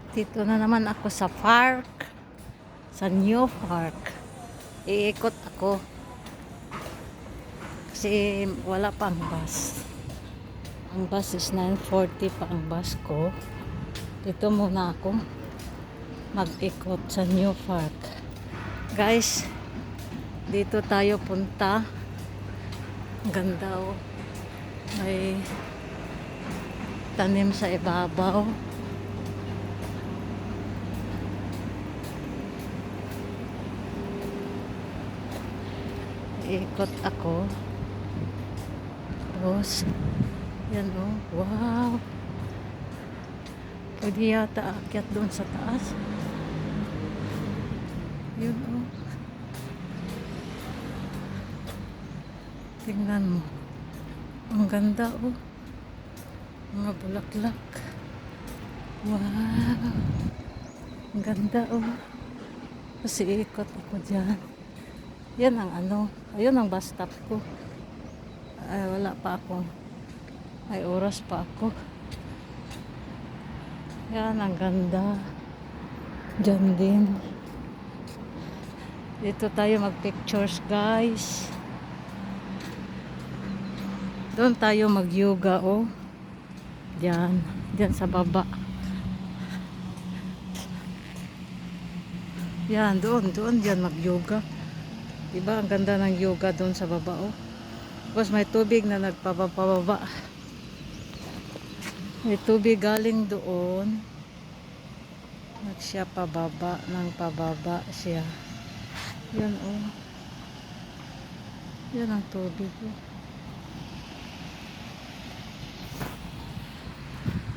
Dito na naman ako sa park. Sa new park. Iikot ako. Kasi wala pa ang bus. Ang bus is 9:40 pa ang bus ko. Dito muna ako mag-ikot sa new park. Guys, dito tayo punta. Ang ganda oh. May tanim sa ibabaw. Ikot ako. Tapos, yan oh. Wow. Pwede yata aakyat doon sa taas. Yun oh. Tingnan mo. Ang ganda oh. Mga bulaklak. Wow. Ang ganda oh. Kasi ikot ako dyan. Yan ang ano. Ayun ang bus stop ko. Ay, wala pa ako. Ay, oras pa ako. Yan ang ganda. Diyan din. Dito tayo mag-pictures guys. Doon tayo mag-yoga oh. Diyan. Diyan sa baba. Yan, doon. Diyan mag-yoga. Diba? Ang ganda ng yoga doon sa baba oh. Tapos may tubig na nagpapababa. May tubig galing doon. Siya pababa. Nang pababa siya. Yan oh. Yan ang tubig oh.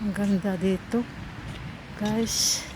Ang ganda dito. Guys.